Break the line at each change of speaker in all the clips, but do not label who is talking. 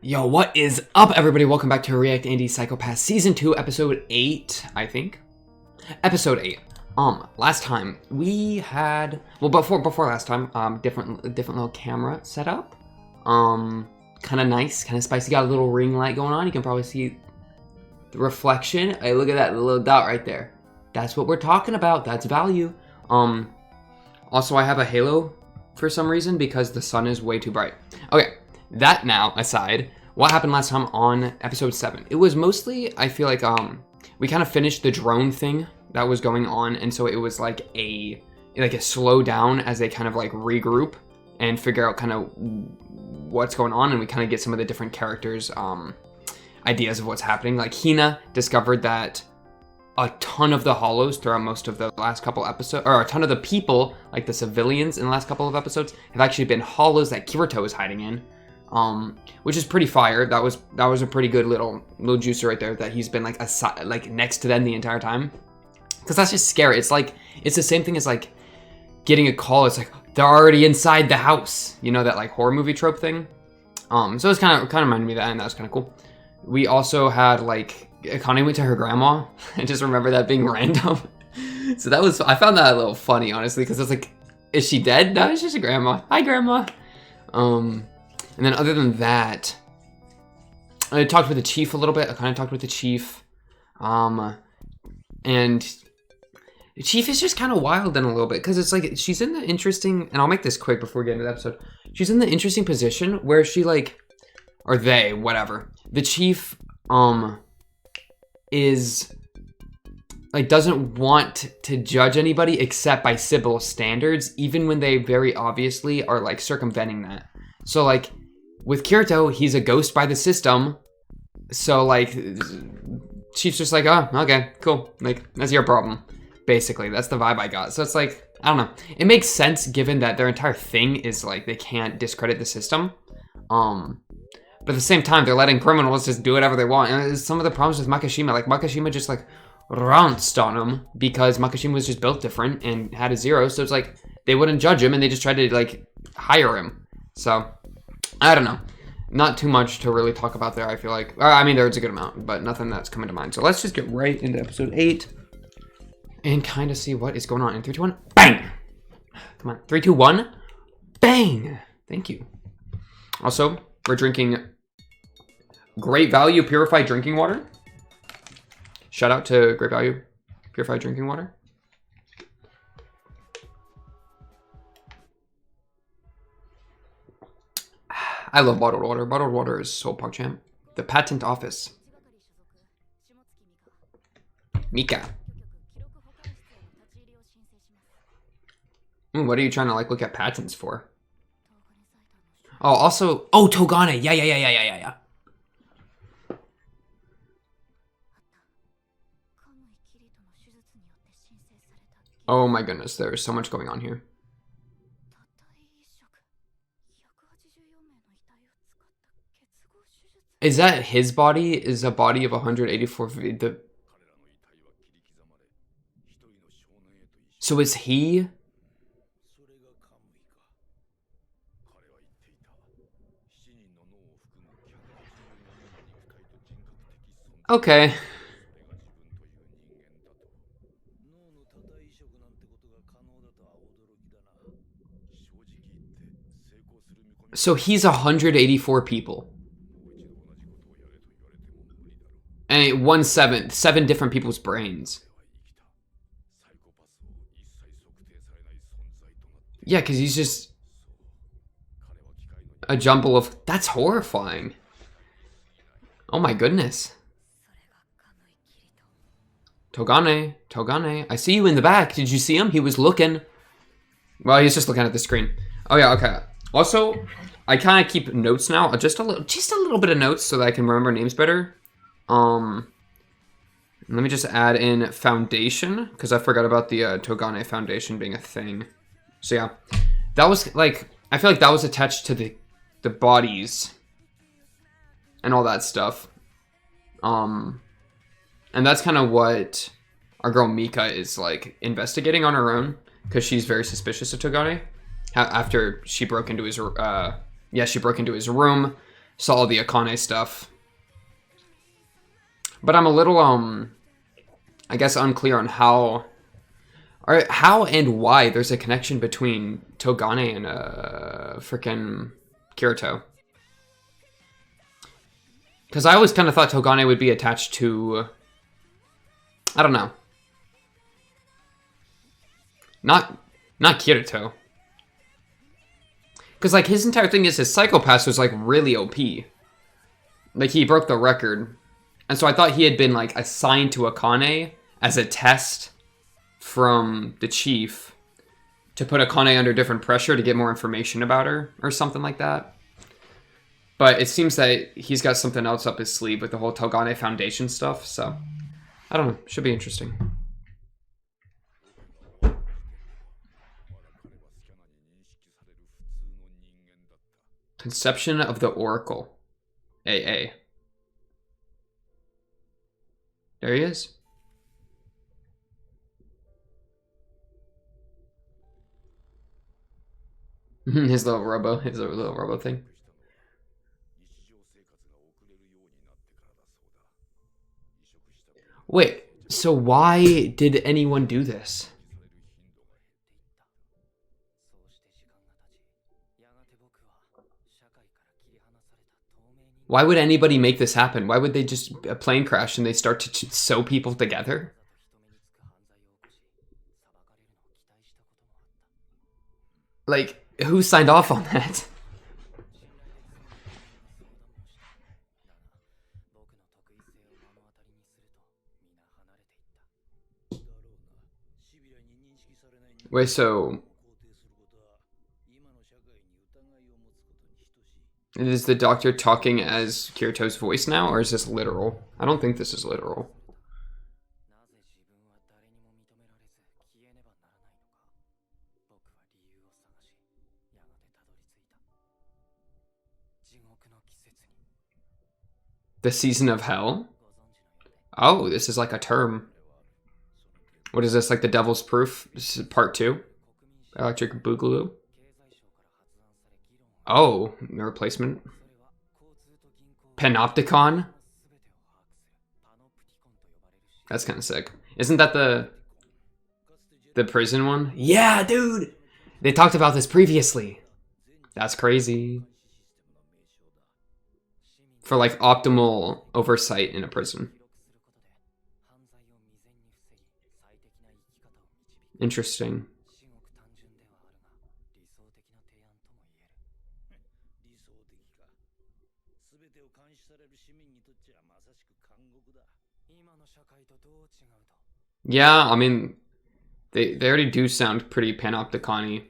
Yo, what is up, everybody? Welcome back to React Indie Psychopath Season 2, Episode 8, I think. Episode 8. Last time we had, well, before last time, different little camera setup. Kind of nice, kind of spicy. Got a little ring light going on. You can probably see the reflection. Hey, look at that little dot right there. That's what we're talking about. That's value. Also, I have a halo for some reason because the sun is way too bright. Okay. That now aside, what happened last time on episode 7? It was mostly, I feel like, we kind of finished the drone thing that was going on, and so it was like a slow down as they kind of like regroup and figure out kind of what's going on, and we kind of get some of the different characters' ideas of what's happening. Like Hina discovered that a ton of the hollows throughout most of the last couple episodes, or a ton of the people, like the civilians in the last couple of episodes, have actually been hollows that Kirito is hiding in. Which is pretty fire. That was a pretty good little juicer right there, that he's been like next to them the entire time, because that's just scary. It's like, it's the same thing as like getting a call. It's like they're already inside the house, you know, that like horror movie trope thing. So it's kind of reminded me of that, and that was kind of cool. We also had like Connie went to her grandma. I just remember that being random. So that was, I found that a little funny, honestly, because it's like, is she dead? No, it's just a grandma. Hi, grandma. And then other than that, I talked with the chief a little bit. I kind of talked with the chief. And the chief is just kind of wild then a little bit, because it's like she's in the interesting, and I'll make this quick before we get into the episode. She's in the interesting position where she like, or they, whatever. The chief is like, doesn't want to judge anybody except by Sybil's standards, even when they very obviously are like circumventing that. So like, with Kirito, he's a ghost by the system. So like, Chief's just like, oh, okay, cool. Like, that's your problem. Basically, that's the vibe I got. So it's like, I don't know. It makes sense given that their entire thing is like, they can't discredit the system. But at the same time, they're letting criminals just do whatever they want. And some of the problems with Makishima, like Makishima just like trounced on him because Makishima was just built different and had a 0. So it's like, they wouldn't judge him and they just tried to like hire him. So I don't know. Not too much to really talk about there, I feel like. I mean, there's a good amount, but nothing that's coming to mind. So let's just get right into episode 8 and kind of see what is going on. In 3, 2, 1, bang! Come on. 3, 2, 1, bang! Thank you. Also, we're drinking Great Value Purified Drinking Water. Shout out to Great Value Purified Drinking Water. I love bottled water. Bottled water is so PogChamp. The patent office. Mika. What are you trying to like look at patents for? Oh, also, oh, Togane. Yeah. Oh my goodness, there is so much going on here. Is that his body? Is a body of 184 feet? So is he? Okay. So he's 184 people. And 1/7, 7 different people's brains. Yeah, because he's just a jumble of... That's horrifying. Oh my goodness. Togane, I see you in the back. Did you see him? He was looking. Well, he's just looking at the screen. Oh yeah, okay. Also, I kind of keep notes now. Just a little bit of notes so that I can remember names better. Let me just add in foundation, because I forgot about the Togane foundation being a thing. So yeah, that was like, I feel like that was attached to the bodies and all that stuff. And that's kind of what our girl Mika is like investigating on her own, because she's very suspicious of Togane after she broke into his she broke into his room, saw all the Akane stuff. But I'm a little, I guess unclear on how and why there's a connection between Togane and frickin' Kirito. Because I always kind of thought Togane would be attached to, I don't know. Not Kirito. Because, like, his entire thing is his Psycho-Pass was, like, really OP. Like, he broke the record. And so I thought he had been, like, assigned to Akane as a test from the chief to put Akane under different pressure to get more information about her or something like that. But it seems that he's got something else up his sleeve with the whole Togane Foundation stuff, so I don't know. Should be interesting. Conception of the Oracle. AA. There he is. his little robo thing. Wait, so why did anyone do this? Why would anybody make this happen? Why would they just a plane crash and they start to sew people together? Like, who signed off on that? Wait, so is the doctor talking as Kirito's voice now, or is this literal? I don't think this is literal. The season of hell? Oh, this is like a term. What is this, like the Devil's Proof? This is part 2. Electric Boogaloo. Oh, the replacement. Panopticon. That's kind of sick. Isn't that the prison one? Yeah, dude! They talked about this previously. That's crazy. For like optimal oversight in a prison. Interesting. Yeah, I mean, they already do sound pretty panopticon-y.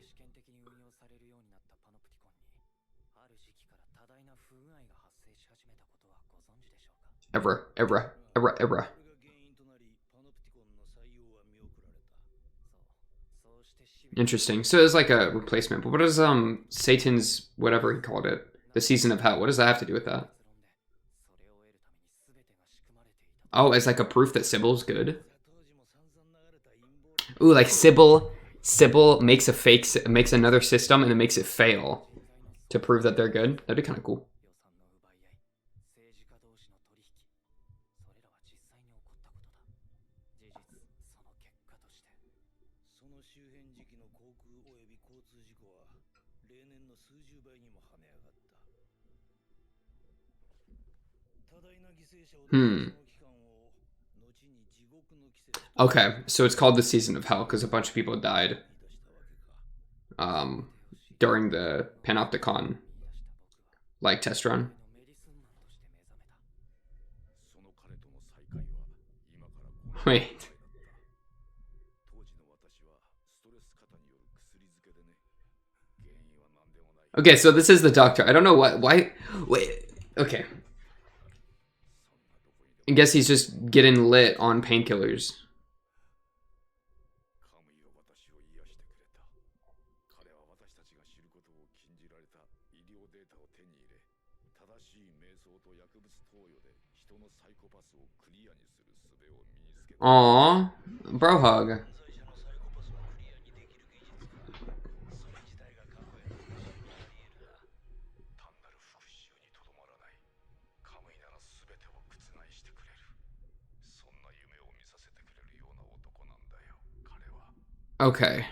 Ever. Interesting. So it's like a replacement. But what is Satan's whatever he called it? The season of hell. What does that have to do with that? Oh, it's like a proof that Sybil's good. Ooh, like Sybil makes another system and then makes it fail to prove that they're good. That'd be kind of cool. Okay, so it's called the Season of Hell because a bunch of people died during the Panopticon like test run. Wait. Okay, so this is the doctor. I don't know why. Wait. Okay. I guess he's just getting lit on painkillers. Aww, bro hug. Okay.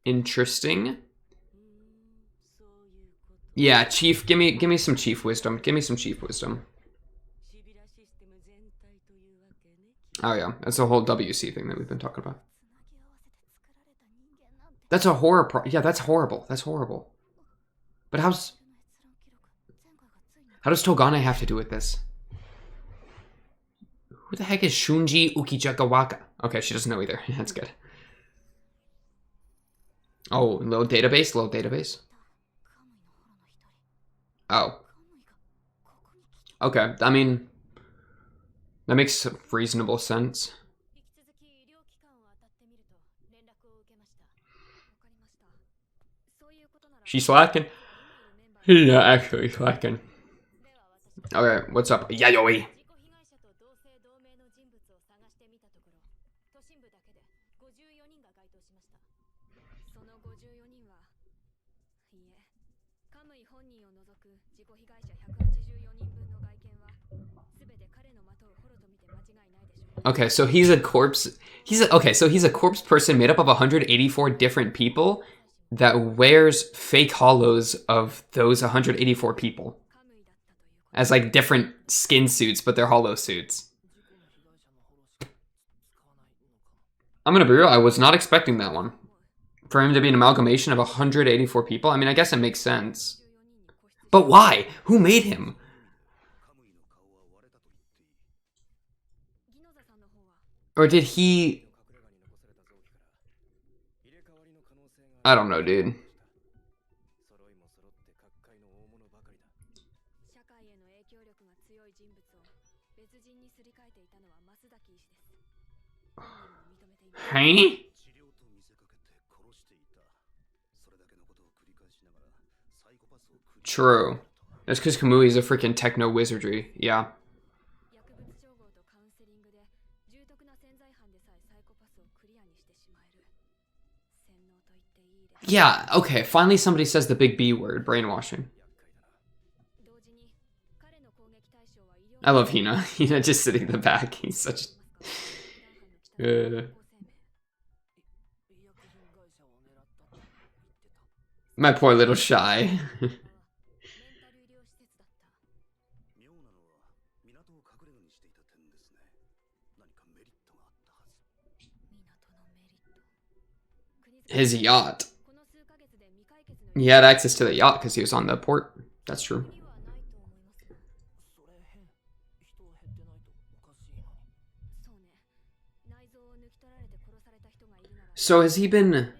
Interesting. Yeah, Chief, give me some Chief wisdom. Give me some Chief wisdom. Oh yeah, that's a whole WC thing that we've been talking about. That's a horror yeah, that's horrible. That's horrible. But how does Togane have to do with this? Who the heck is Shunji Ukijagawaka? Okay, she doesn't know either. That's good. Oh, little database, little database. Oh. Okay, I mean, that makes reasonable sense. She's slacking? She's not actually slacking. Okay, what's up? Yayoi! Okay, so he's a corpse. So he's a corpse person made up of 184 different people that wears fake hollows of those 184 people as like different skin suits, but they're hollow suits. I'm gonna be real, I was not expecting that one. For him to be an amalgamation of 184 people, I mean, I guess it makes sense. But why? Who made him? Or did he... I don't know, dude. Hey? True. That's because Kamui is a freaking techno wizardry. Yeah. Yeah, okay. Finally somebody says the big B word, brainwashing. I love Hina. Hina just sitting in the back. He's such... My poor little shy. His yacht. He had access to the yacht because he was on the port. That's true. So has he been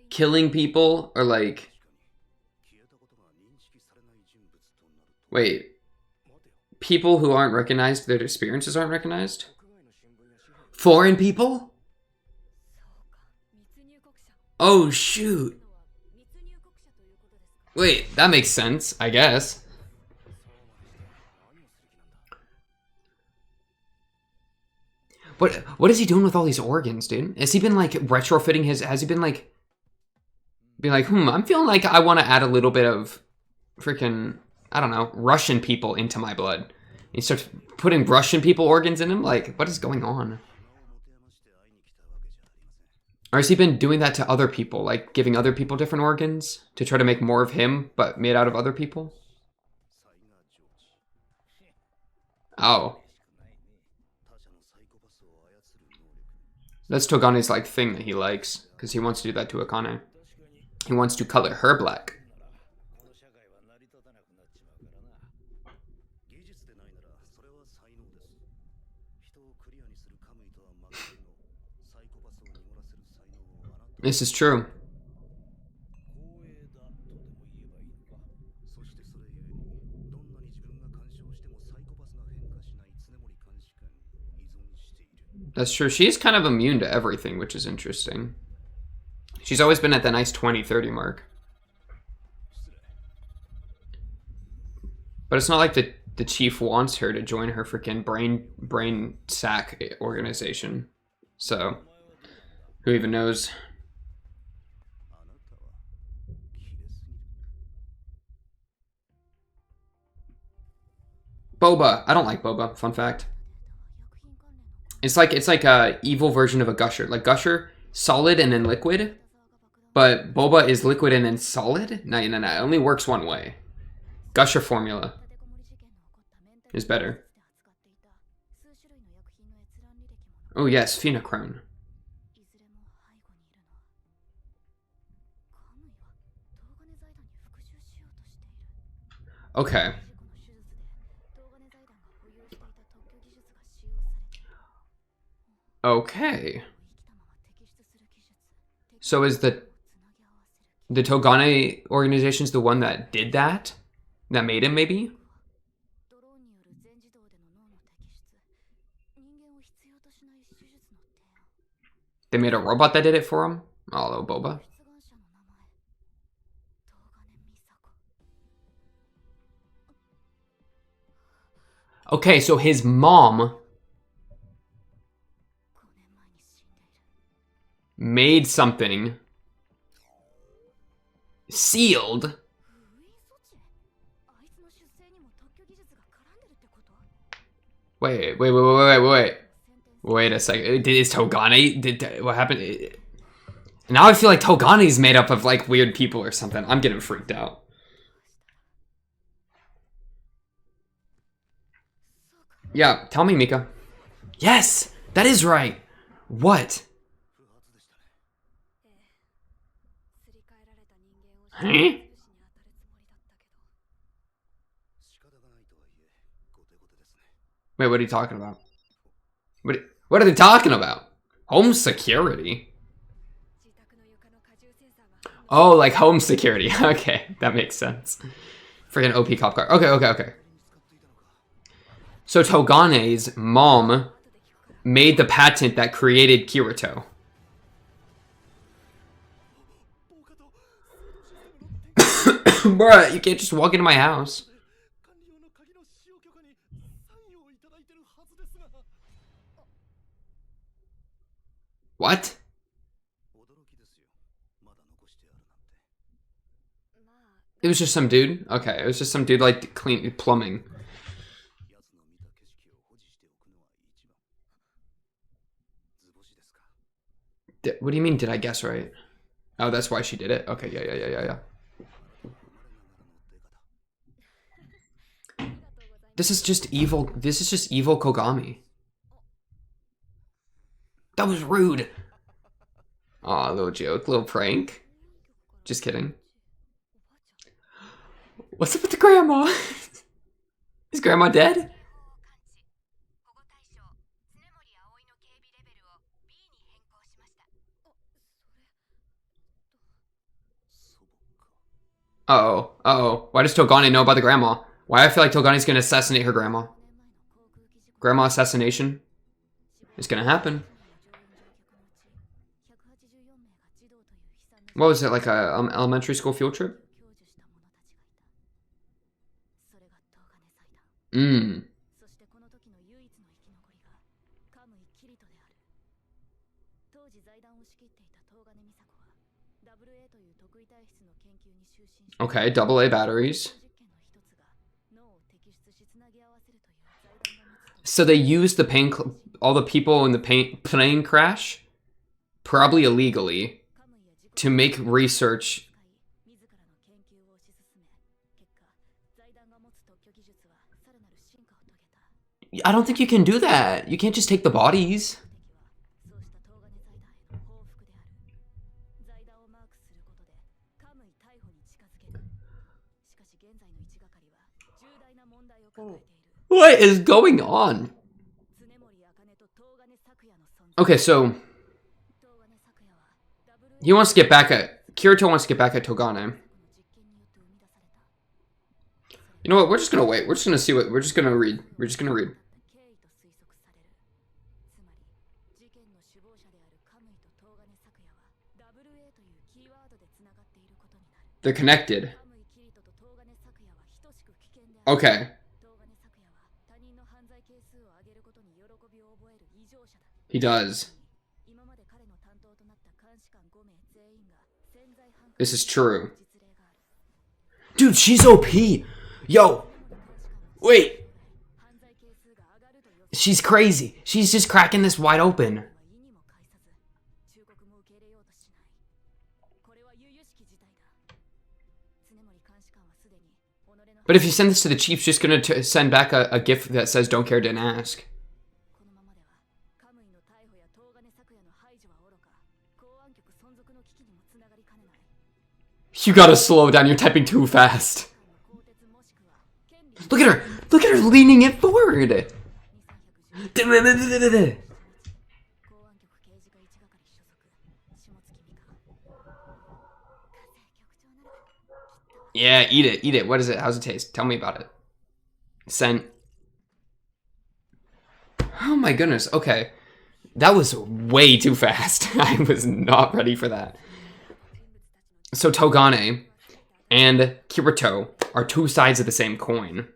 killing people or like... Wait. People who aren't recognized, their experiences aren't recognized? Foreign people? Oh, shoot. Wait, that makes sense, I guess. What is he doing with all these organs, dude? Has he been like retrofitting his... Has he been like... Be like, I'm feeling like I want to add a little bit of freaking, I don't know, Russian people into my blood. He starts putting Russian people organs in him? Like, what is going on? Or has he been doing that to other people? Like, giving other people different organs to try to make more of him, but made out of other people? Oh. That's Togane's, like, thing that he likes. Because he wants to do that to Akane. He wants to color her black. This is true. That's true. She's kind of immune to everything, which is interesting. She's always been at the nice 20-30 mark. But it's not like the chief wants her to join her freaking brain sack organization. So, who even knows? Boba. I don't like Boba, fun fact. It's like a evil version of a gusher. Like gusher, solid and then liquid. But boba is liquid and then solid? No, no, no. It only works one way. Gusher formula is better. Oh yes, phenochrome. Okay. Okay. So is the Togane organization's the one that did that? That made him, maybe? They made a robot that did it for him? Oh, little boba. Okay, so his mom made something sealed. Wait a second. Is Togane? What happened? Now I feel like Togane's made up of like weird people or something. I'm getting freaked out. Yeah, tell me, Mika. Yes, that is right. What? Huh? Wait, what are you talking about? What are they talking about? Home security? Oh, like home security. Okay, that makes sense. Freaking OP cop car. Okay. So Togane's mom made the patent that created Kirito. Bruh, you can't just walk into my house. What? It was just some dude? Okay, it was just some dude like clean plumbing. What do you mean, did I guess right? Oh, that's why she did it? Okay, yeah. This is just evil Kogami. That was rude. Aw, little joke, little prank. Just kidding. What's up with the grandma? Is grandma dead? Uh-oh. Why does Togane know about the grandma? Why I feel like Togane's gonna assassinate her grandma? Grandma assassination is gonna happen. What was it, like a elementary school field trip? Okay, AA batteries. So they used the all the people in the plane crash, probably illegally, to make research. I don't think you can do that. You can't just take the bodies. What is going on? Okay, so he wants to get back at Kirito wants to get back at Togane. You know what? We're just gonna wait. We're just gonna see what. We're just gonna read. We're just gonna read. They're connected. Okay. He does. This is true. Dude, she's OP. Yo. Wait. She's crazy. She's just cracking this wide open. But if you send this to the chief, she's gonna send back a gift that says "Don't care, didn't ask." You gotta slow down. You're typing too fast. Look at her. Look at her leaning it forward. Yeah, eat it. Eat it. What is it? How's it taste? Tell me about it. Sent. Oh my goodness. Okay. That was way too fast. I was not ready for that. So Togane and Kirito are two sides of the same coin.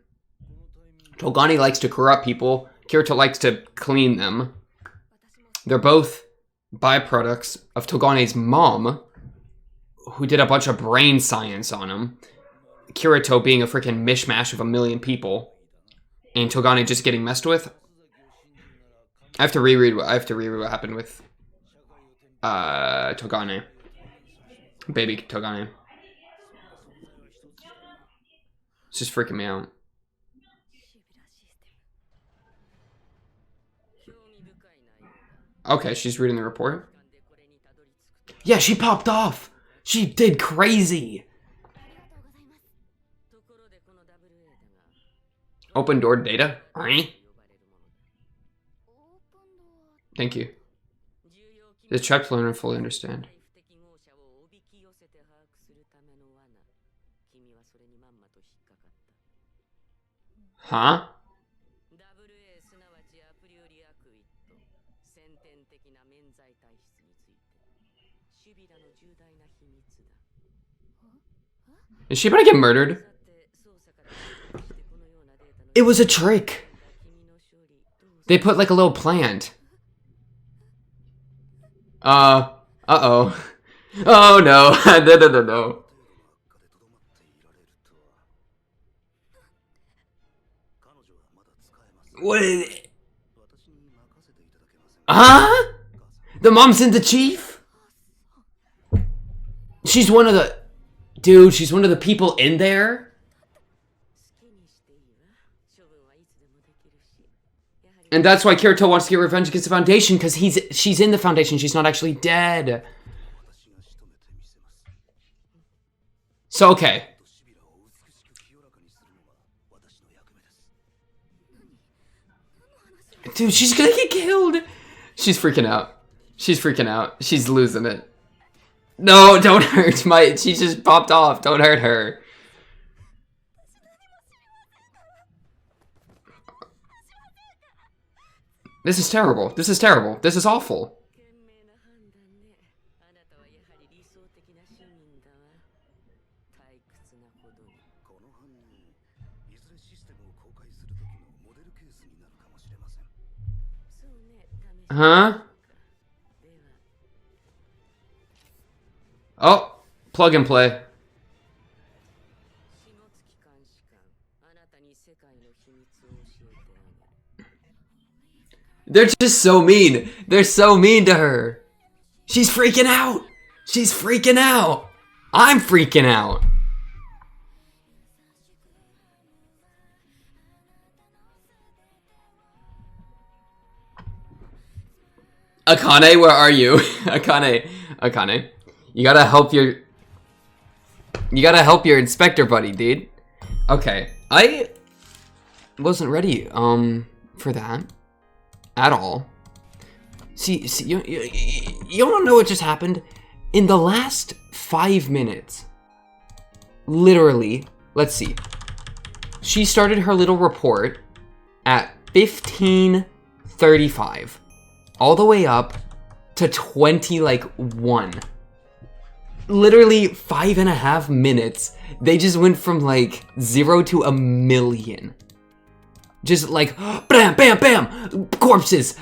Togane likes to corrupt people. Kirito likes to clean them. They're both byproducts of Togane's mom, who did a bunch of brain science on him. Kirito being a freaking mishmash of a million people, and Togane just getting messed with. I have to reread what happened with Togane. Baby Kogami. It's just freaking me out. Okay, she's reading the report. Yeah, she popped off. She did crazy. Open door data? Thank you. The trapped learner fully understand. Huh? Is she about to get murdered? It was a trick. They put like a little plant. Uh-oh. Oh no. No. What is it? Huh? The mom's in the chief? She's one of the... Dude, she's one of the people in there? And that's why Kirito wants to get revenge against the Foundation, because she's in the Foundation. She's not actually dead. So, okay. Dude, she's gonna get killed. She's freaking out. She's freaking out. She's losing it. No, don't hurt my... She just popped off. Don't hurt her. This is terrible. This is terrible. This is awful. Huh? Oh, plug and play. They're just so mean. They're so mean to her. She's freaking out. She's freaking out. I'm freaking out. Akane, where are you? Akane. You gotta help your inspector buddy, dude. Okay, I wasn't ready for that at all. See, you don't know what just happened? In the last 5 minutes, literally, let's see. She started her little report at 15:35. All the way up to 1. Literally 5.5 minutes. They just went from like 0 to 1,000,000. Just like bam, bam, bam. Corpses.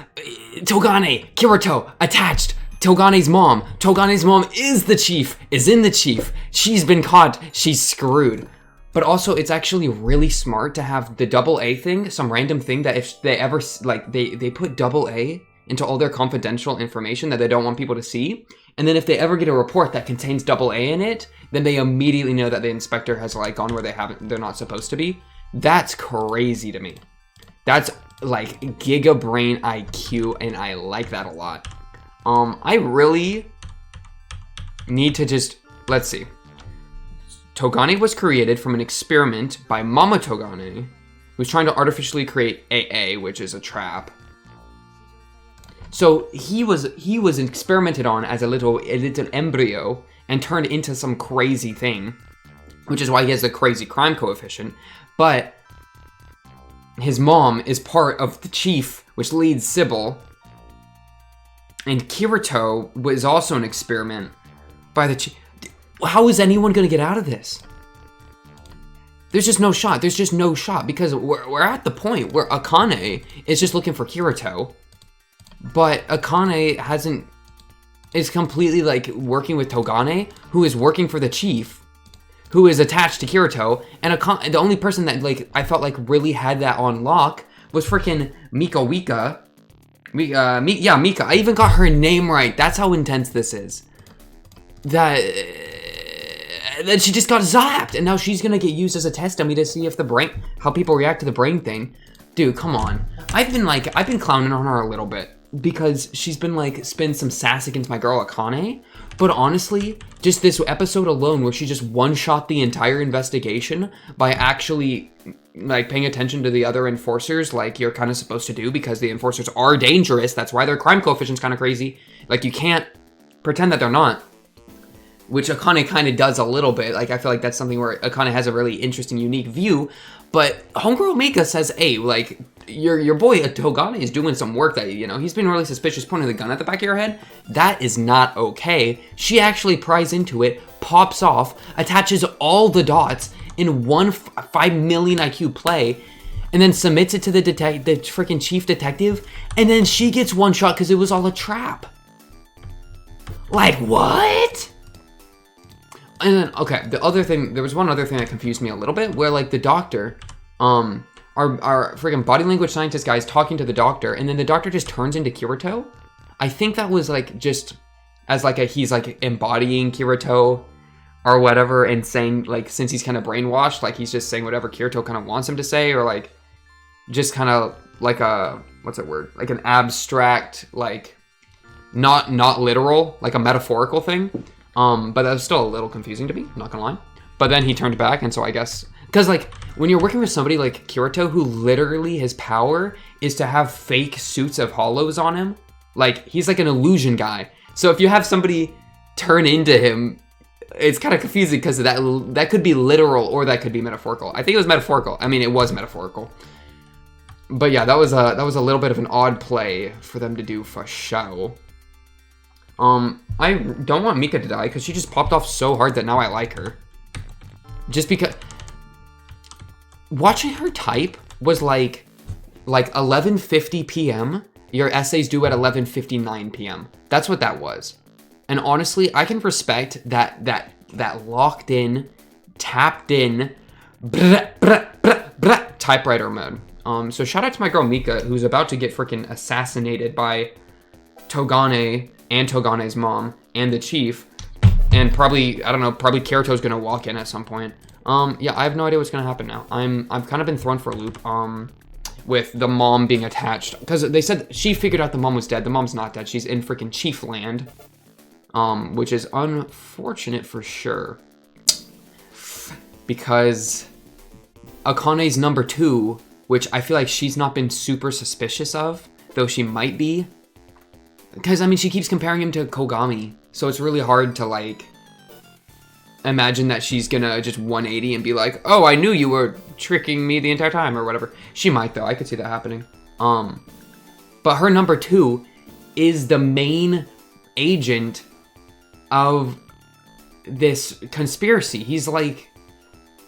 Togane, Kirito, attached. Togane's mom. Togane's mom is the chief. Is in the chief. She's been caught. She's screwed. But also, it's actually really smart to have the double A thing, some random thing that if they ever, like, they put double A into all their confidential information that they don't want people to see. And then if they ever get a report that contains double A in it, then they immediately know that the inspector has, like, gone where they're not supposed to be. That's crazy to me. That's, like, giga brain IQ, and I like that a lot. I really need to just, let's see. Togane was created from an experiment by Mama Togane, who's trying to artificially create AA, which is a trap. So he was experimented on as a little embryo and turned into some crazy thing, which is why he has a crazy crime coefficient. But his mom is part of the chief, which leads Sybil. And Kirito was also an experiment by the chief. How is anyone going to get out of this? There's just no shot. There's just no shot because we're at the point where Akane is just looking for Kirito, but Akane is completely like working with Togane, who is working for the chief, who is attached to Kirito, and the only person that like I felt like really had that on lock was freaking Mika. Mika. I even got her name right. That's how intense this is. Then she just got zapped, and now she's gonna get used as a test dummy to see if how people react to the brain thing. Dude, come on. I've been clowning on her a little bit because she's been like spin some sass against my girl Akane, but honestly, just this episode alone where she just one-shot the entire investigation by actually like paying attention to the other enforcers like you're kind of supposed to do because the enforcers are dangerous. That's why their crime coefficient's kind of crazy. Like you can't pretend that they're not. Which Akane kind of does a little bit. Like, I feel like that's something where Akane has a really interesting, unique view. But Homegirl Mika says, hey, like, your boy Togane is doing some work that, you know, he's being really suspicious, pointing the gun at the back of your head. That is not okay. She actually pries into it, pops off, attaches all the dots in one 5 million IQ play, and then submits it to the freaking chief detective, and then she gets one shot because it was all a trap. Like, what? And then, okay, there was one other thing that confused me a little bit, where, like, the doctor, our freaking body language scientist guy is talking to the doctor, and then the doctor just turns into Kirito. I think that was, like, just as, like, he's, like, embodying Kirito or whatever, and saying, like, since he's kind of brainwashed, like, he's just saying whatever Kirito kind of wants him to say, or, like, just kind of, like, what's that word? Like, an abstract, like, not literal, like, a metaphorical thing. But that was still a little confusing to me, not gonna lie. But then he turned back, and so I guess... Because, like, when you're working with somebody like Kirito, who literally his power is to have fake suits of hollows on him, like, he's like an illusion guy. So if you have somebody turn into him, it's kind of confusing, because that could be literal, or that could be metaphorical. I think it was metaphorical. I mean, it was metaphorical. But yeah, that was a little bit of an odd play for them to do for show. I don't want Mika to die because she just popped off so hard that now I like her. Just because watching her type was like 11:50 p.m. Your essay's due at 11:59 p.m. That's what that was. And honestly, I can respect that locked in, tapped in, typewriter mode. So shout out to my girl Mika, who's about to get freaking assassinated by Togane and Togane's mom and the chief, and probably, I don't know, probably Kirito's gonna walk in at some point. Yeah, I have no idea what's gonna happen now. I've kind of been thrown for a loop, with the mom being attached, because they said she figured out the mom was dead. The mom's not dead. She's in freaking chief land, which is unfortunate for sure, because Akane's number 2, which I feel like she's not been super suspicious of, though she might be. Because, I mean, she keeps comparing him to Kogami, so it's really hard to, like, imagine that she's gonna just 180 and be like, oh, I knew you were tricking me the entire time, or whatever. She might, though. I could see that happening. But her number 2 is the main agent of this conspiracy. He's, like,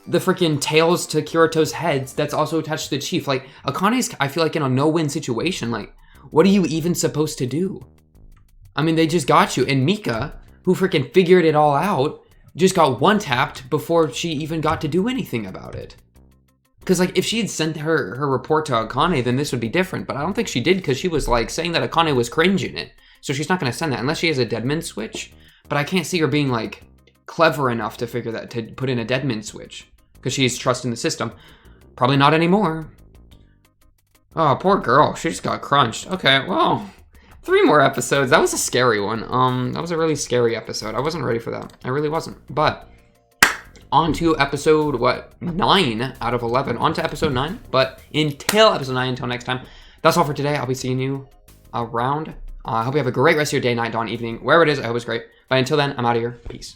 the freaking tails to Kirito's heads that's also attached to the chief. Like, Akane's, I feel like, in a no-win situation. Like, what are you even supposed to do? I mean, they just got you. And Mika, who freaking figured it all out, just got one-tapped before she even got to do anything about it. Because, like, if she had sent her report to Akane, then this would be different. But I don't think she did, because she was, like, saying that Akane was cringe in it. So she's not going to send that, unless she has a deadman switch. But I can't see her being, like, clever enough to figure that, to put in a deadman switch. Because she's trusting the system. Probably not anymore. Oh, poor girl. She just got crunched. Okay, well, 3 more episodes. That was a scary one. That was a really scary episode. I wasn't ready for that. I really wasn't. But on to episode, 9 out of 11. On to episode 9. But until episode 9, until next time, that's all for today. I'll be seeing you around. I hope you have a great rest of your day, night, dawn, evening, wherever it is. I hope it's great. But until then, I'm out of here. Peace.